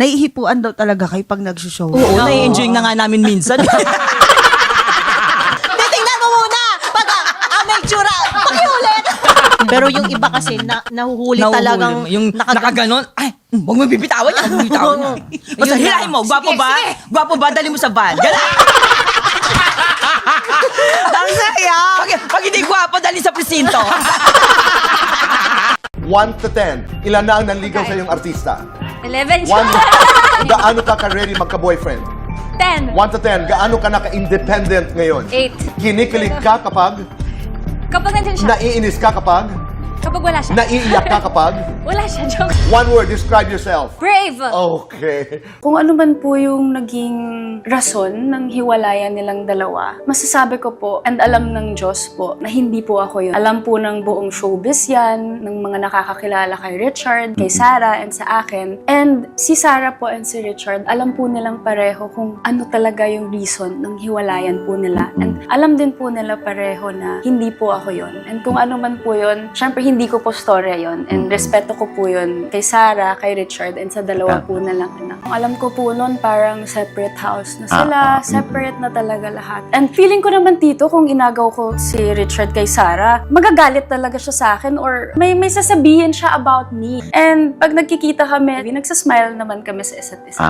naihipuan daw talaga kayo pag nag-show. Oo, nai-enjoy na nga namin minsan. Titingnan mo muna! Pag may tsura, pakiulit! Pero yung iba kasi, nahuhuli talagang... Yung nakaganon, ay, huwag mo bibitawan niya, huwag mo bibitawan niya. Basta Yun hilahin lang. mo, gwapo Sige, ba? sige. Gwapo ba? Dali mo sa van. Gano'n. Ang saya! Pag hindi gwapo, dali sa presinto. 1 to 10, ilan na ang nanligaw sa iyong artista? 11 1, gaano ka ka-ready magka-boyfriend? 10. 1 to 10, gaano ka naka-independent ngayon? 8. Kinikilig ka kapag? Kapag nandyan siya. Naiinis ka kapag? Kapag wala siya. Naiiyak ka kapag? Wala siya. Joke. One word, describe yourself. Brave. Okay. Kung ano man po yung naging rason ng hiwalayan nilang dalawa, masasabi ko po, and alam ng Diyos po, na hindi po ako yun. Alam po ng buong showbiz yan, ng mga nakakakilala kay Richard, kay Sarah, and sa akin. And si Sarah po and si Richard, alam po nilang pareho kung ano talaga yung reason ng hiwalayan po nila. And alam din po nila pareho na hindi po ako yun. And kung ano man po yun, syempre hindi ko po storya yun. And respeto ko po yun kay Sarah, kay Richard, and sa dalawa po na lang anak. Alam ko po noon parang separate house na sila, separate na talaga lahat. And feeling ko naman tito, kung inagaw ko si Richard kay Sarah, magagalit talaga siya sa akin or may sasabihin siya about me. And pag nagkikita kami, nagsasmile naman kami sa isa't isa.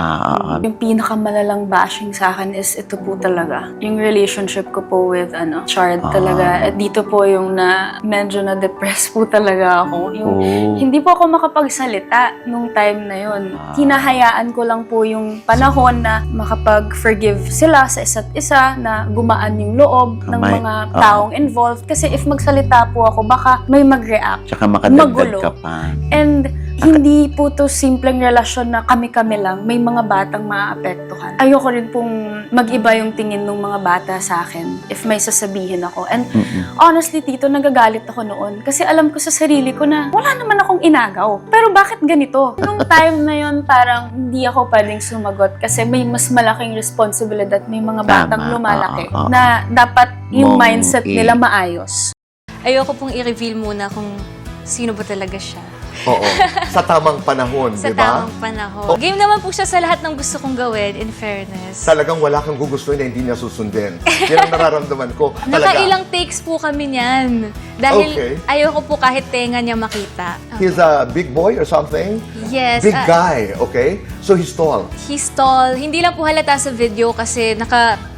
Yung pinakamalalang bashing sa akin is ito po talaga. Yung relationship ko po with Chard talaga. At dito po yung medyo na-depress po talaga ako. Yung hindi po ako makapagsalita nung time na yun. Hinahayaan ko lang po yung panahon na makapag-forgive sila sa isa't isa, na gumaan yung loob ng mga taong involved. Kasi if magsalita po ako, baka may mag-react. Tsaka makadagdag magulo. ka pa. And hindi po to simpleng relasyon na kami-kami lang, may mga batang maaapektuhan. Ayoko rin pong mag-iba yung tingin ng mga bata sa akin if may sasabihin ako. And honestly, tito, nagagalit ako noon. Kasi alam ko sa sarili ko na wala naman akong inagaw. Pero bakit ganito? Nung time na yun, parang hindi ako pwedeng sumagot kasi may mas malaking responsibilidad. May mga batang lumalaki na dapat yung mindset nila maayos. Ayoko pong i-reveal muna kung sino ba talaga siya. Oo. Sa tamang panahon, Sa di ba? tamang panahon. Game naman po siya sa lahat ng gusto kong gawin, in fairness. Talagang wala kang gugustuhin na hindi niya susundin. Yan ang nararamdaman ko. Talaga. Nakailang takes po kami niyan. Dahil Okay. ayoko po kahit tenga niya makita. He's a big boy or something? Yes. Big guy, okay? So he's tall. He's tall. Hindi lang po halata sa video kasi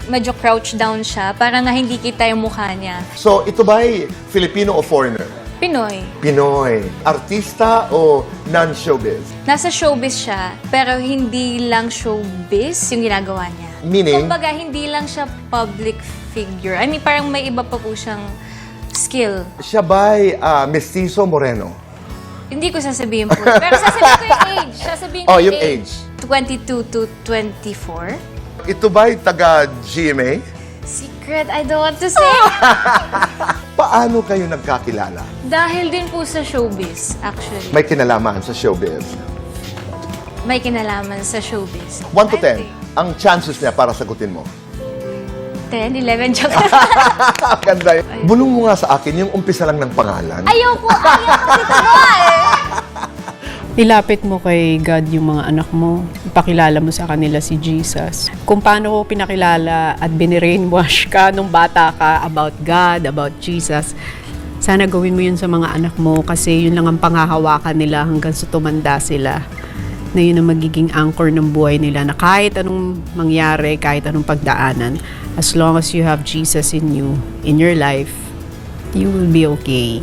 medyo crouch down siya para nga hindi kita yung mukha niya. So ito ba'y Filipino o foreigner? Pinoy. Pinoy. Artista o non-showbiz? Nasa showbiz siya, pero hindi lang showbiz yung ginagawa niya. Meaning? Kumbaga, hindi lang siya public figure. I mean, parang may iba pa po siyang skill. Siya ba'y mestizo moreno? Hindi ko sasabihin po. Pero sasabihin ko yung age. Sasabihin ko Yung age. 22 to 24. Ito ba'y taga-GMA? Secret, I don't want to say. Paano kayo nagkakilala? Dahil din po sa showbiz, actually. May kinalaman sa showbiz. May kinalaman sa showbiz. 1 to 10, ang chances niya para sagutin mo. 10, 11, joke. Ganda yun. Bulong mo nga sa akin yung umpisa lang ng pangalan. Ayoko dito eh. Ilapit mo kay God yung mga anak mo. Ipakilala mo sa kanila si Jesus. Kung paano ko pinakilala at binibrainwash ka nung bata ka about God, about Jesus, sana gawin mo yun sa mga anak mo kasi yun lang ang panghahawakan nila hanggang sa tumanda sila. Na yun ang magiging anchor ng buhay nila na kahit anong mangyari, kahit anong pagdaanan, as long as you have Jesus in you, in your life, you will be okay.